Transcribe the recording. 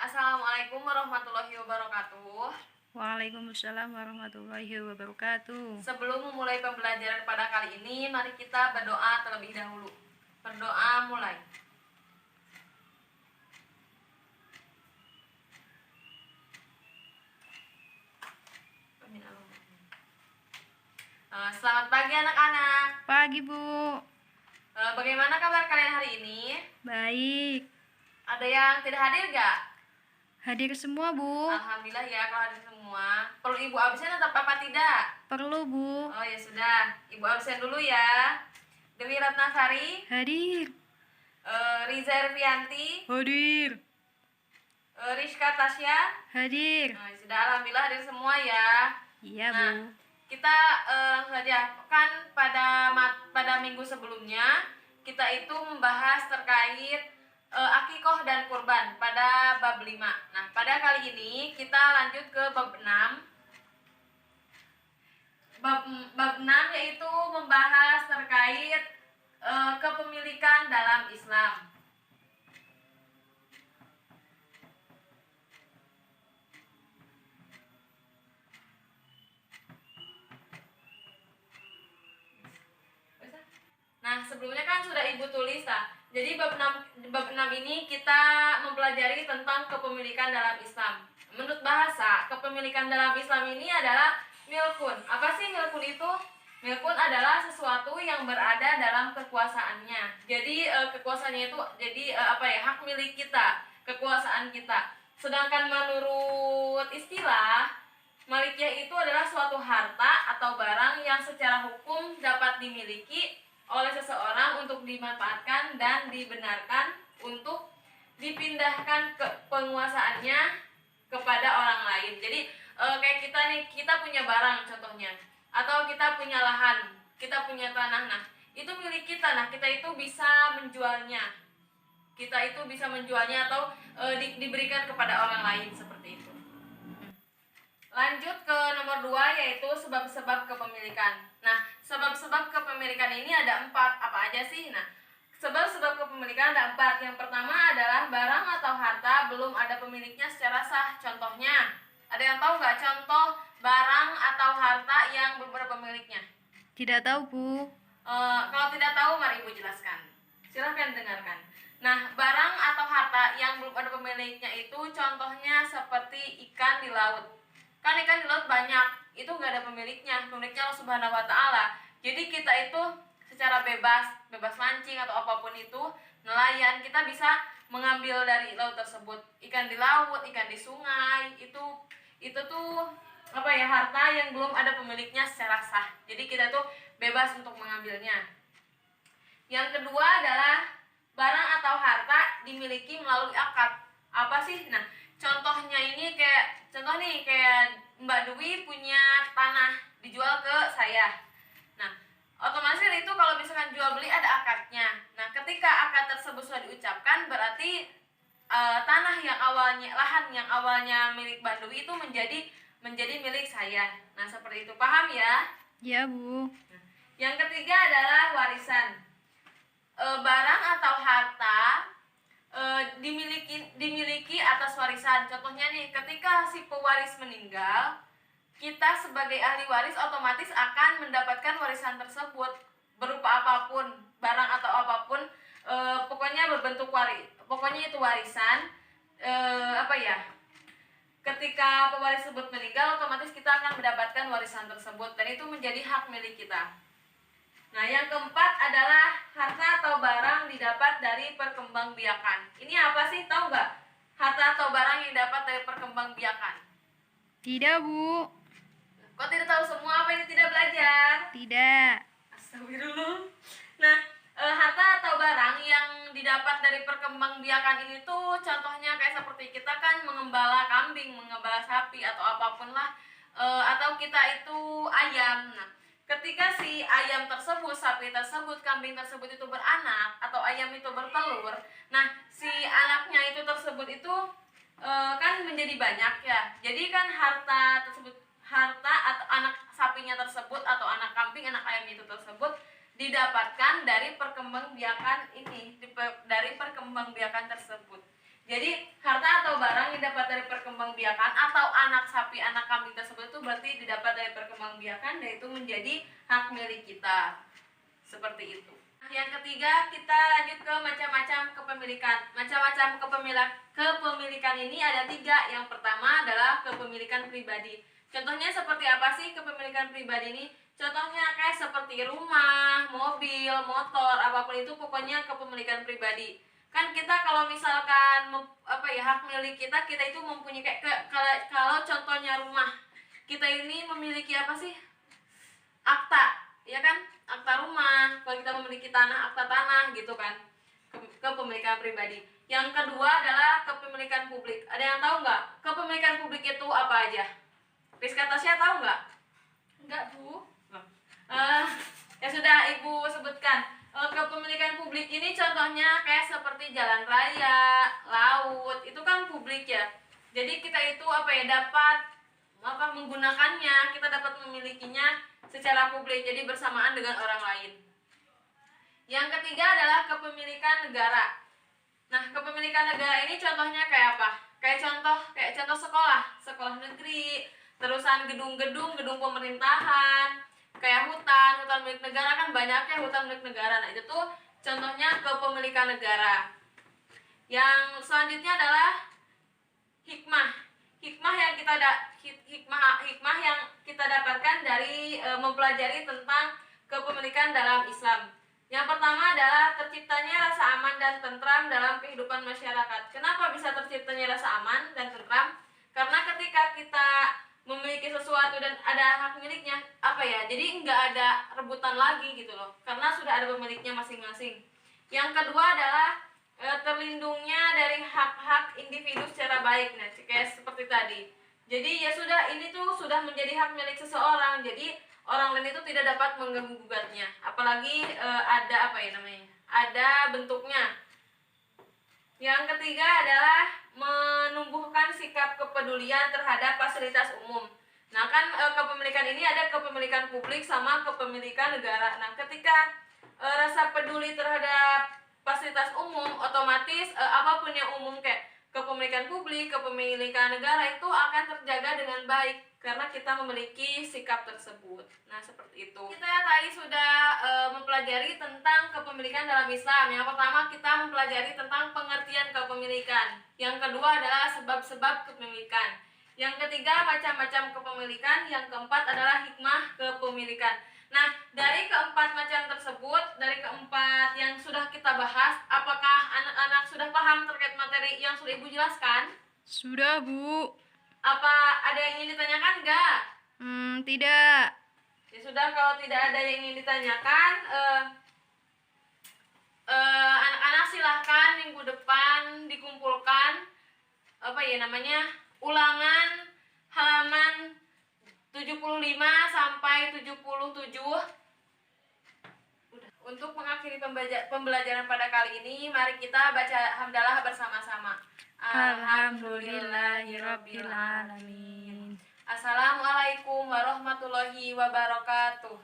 Assalamualaikum warahmatullahi wabarakatuh. Waalaikumsalam warahmatullahi wabarakatuh. Sebelum memulai pembelajaran pada kali ini, mari kita berdoa terlebih dahulu. Berdoa mulai. Selamat pagi anak-anak. Pagi, Bu. Bagaimana kabar kalian hari ini? Baik. Ada yang tidak hadir gak? Hadir semua, Bu. Alhamdulillah ya kalau hadir semua. Perlu ibu absen atau apa tidak? Perlu, Bu. Oh ya sudah, ibu absen dulu ya. Dewi Ratnasari, Hadir. Riza Ervianti, Hadir. Rizka Tasya. Hadir. Nah, sudah alhamdulillah hadir semua ya. Iya, Nah, Bu. kita langsung saja. Kan pada minggu sebelumnya kita itu membahas terkait akikoh dan kurban pada bab 5. Nah, pada kali ini kita lanjut ke bab 6. Bab 6 yaitu membahas terkait kepemilikan dalam Islam. Nah, sebelumnya kan sudah Ibu tulis lah. Jadi bab 6 ini kita mempelajari tentang kepemilikan dalam Islam. Menurut bahasa, kepemilikan dalam Islam ini adalah milkun. Apa sih milkun itu? Milkun adalah sesuatu yang berada dalam kekuasaannya. Jadi kekuasaannya itu hak milik kita, kekuasaan kita. Sedangkan menurut istilah, malikiyah itu adalah suatu harta atau barang yang secara hukum dapat dimiliki oleh seseorang untuk dimanfaatkan dan dibenarkan untuk dipindahkan ke penguasaannya kepada orang lain. Jadi kayak kita nih, kita punya barang contohnya, atau kita punya lahan, kita punya tanah. Nah, itu milik kita. Nah, kita itu bisa menjualnya. Kita itu bisa menjualnya atau diberikan kepada orang lain seperti itu. Lanjut ke nomor 2 yaitu sebab-sebab kepemilikan. Nah, sebab-sebab kepemilikan ini ada 4. Apa aja sih? Nah, sebab-sebab kepemilikan ada 4. Yang pertama adalah barang atau harta belum ada pemiliknya secara sah. Contohnya, ada yang tahu nggak contoh barang atau harta yang belum ada pemiliknya? Tidak tahu, Bu. Kalau tidak tahu, mari Ibu jelaskan. Silahkan dengarkan. Nah, barang atau harta yang belum ada pemiliknya itu contohnya seperti ikan di laut. Kan ikan di laut banyak, itu nggak ada pemiliknya Allah Subhanahu wa Ta'ala. Jadi kita itu secara bebas mancing atau apapun itu, nelayan, kita bisa mengambil dari laut tersebut. Ikan di laut, ikan di sungai, itu tuh harta yang belum ada pemiliknya secara sah. Jadi kita tuh bebas untuk mengambilnya. Yang kedua adalah barang atau harta dimiliki melalui akad. Apa sih? Nah, contohnya ini kayak Mbak Dwi punya tanah dijual ke saya. Nah, otomatis itu kalau misalkan jual beli ada akadnya. Nah, ketika akad tersebut sudah diucapkan, berarti lahan yang awalnya milik Mbak Dwi itu menjadi milik saya. Nah, seperti itu. Paham ya? Ya, Bu. Nah, yang ketiga adalah warisan. Barang atau harta dimiliki atas warisan. Contohnya nih, ketika si pewaris meninggal, kita sebagai ahli waris otomatis akan mendapatkan warisan tersebut berupa apapun, barang atau apapun, pokoknya berbentuk pokoknya itu warisan. Ketika pewaris tersebut meninggal, otomatis kita akan mendapatkan warisan tersebut dan itu menjadi hak milik kita. Nah, yang keempat adalah harta atau barang didapat dari perkembangbiakan. Ini apa sih? Tahu nggak? Harta atau barang yang didapat dari perkembangbiakan. Tidak, Bu. Kok tidak tahu semua? Apa ini tidak belajar? Tidak. Astagfirullah. Nah, harta atau barang yang didapat dari perkembangbiakan ini tuh contohnya kayak seperti kita kan mengembala kambing, mengembala sapi atau apapun lah, atau kita itu ayam. Nah, ketika si ayam tersebut, sapi tersebut, kambing tersebut itu beranak atau ayam itu bertelur, nah si anaknya itu tersebut itu kan menjadi banyak ya. Jadi kan harta atau anak sapinya tersebut atau anak kambing, anak ayam itu tersebut didapatkan dari perkembangbiakan tersebut. Jadi harta atau barang yang dapat dari perkembangbiakan atau anak sapi, anak kambing tersebut itu berarti didapat dari perkembangbiakan dan itu menjadi hak milik kita. Seperti itu. Yang ketiga, kita lanjut ke macam-macam kepemilikan. Macam-macam kepemilikan ini ada 3. Yang pertama adalah kepemilikan pribadi. Contohnya seperti apa sih kepemilikan pribadi ini? Contohnya kayak seperti rumah, mobil, motor, apapun itu pokoknya kepemilikan pribadi. Kan kita kalau misalkan hak milik kita itu mempunyai kalau contohnya rumah, kita ini memiliki apa sih? Akta, ya kan? Akta rumah. Kalau kita memiliki tanah, akta tanah gitu kan. Kepemilikan pribadi. Yang kedua adalah kepemilikan publik. Ada yang tahu nggak? Kepemilikan publik itu apa aja? Rizka Tasya tahu nggak? Enggak, Bu. Ya sudah, Ibu sebutkan. Kepemilikan publik ini contohnya kayak seperti jalan raya, laut, itu kan publik ya. Jadi kita itu dapat menggunakannya, kita dapat memilikinya secara publik, jadi bersamaan dengan orang lain. Yang ketiga adalah kepemilikan negara. Nah, kepemilikan negara ini contohnya kayak apa? Kayak contoh sekolah negeri, terusan gedung pemerintahan, kayak hutan milik negara kan banyaknya hutan milik negara. Nah, itu tuh contohnya kepemilikan negara. Yang selanjutnya adalah hikmah. Hikmah yang kita dapatkan dari mempelajari tentang kepemilikan dalam Islam. Yang pertama adalah terciptanya rasa aman dan tentram dalam kehidupan masyarakat. Kenapa bisa terciptanya rasa aman dan tentram? Karena ketika kita memiliki sesuatu dan ada hak miliknya, jadi nggak ada rebutan lagi gitu loh, karena sudah ada pemiliknya masing-masing. Yang kedua adalah terlindungnya dari hak-hak individu secara baik. Nah, kayak seperti tadi. Jadi ya sudah, ini tuh sudah menjadi hak milik seseorang. Jadi orang lain itu tidak dapat menggugatnya. Apalagi ada bentuknya. Yang ketiga adalah menumbuhkan sikap kepedulian terhadap fasilitas umum. Nah, kan kepemilikan ini ada kepemilikan publik sama kepemilikan negara. Nah, ketika rasa peduli terhadap fasilitas umum, otomatis apapun yang umum kayak kepemilikan publik, kepemilikan negara itu akan terjaga dengan baik karena kita memiliki sikap tersebut. Nah, seperti itu. Kita tadi sudah mempelajari tentang kepemilikan dalam Islam. Yang pertama kita mempelajari tentang pengertian kepemilikan. Yang kedua adalah sebab-sebab kepemilikan. Yang ketiga macam-macam kepemilikan. Yang keempat adalah hikmah kepemilikan. Nah, dari keempat macam tersebut, dari keempat yang sudah kita bahas, apakah anak-anak sudah paham terkait materi yang sudah Ibu jelaskan? Sudah, Bu. Apa ada yang ingin ditanyakan enggak? Tidak. Ya sudah, kalau tidak ada yang ingin ditanyakan, anak-anak silahkan minggu depan dikumpulkan ulangan halaman 75 sampai 77. Untuk mengakhiri pembelajaran pada kali ini, mari kita baca hamdalah bersama-sama. Alhamdulillahirabbil alamin. Assalamualaikum warahmatullahi wabarakatuh.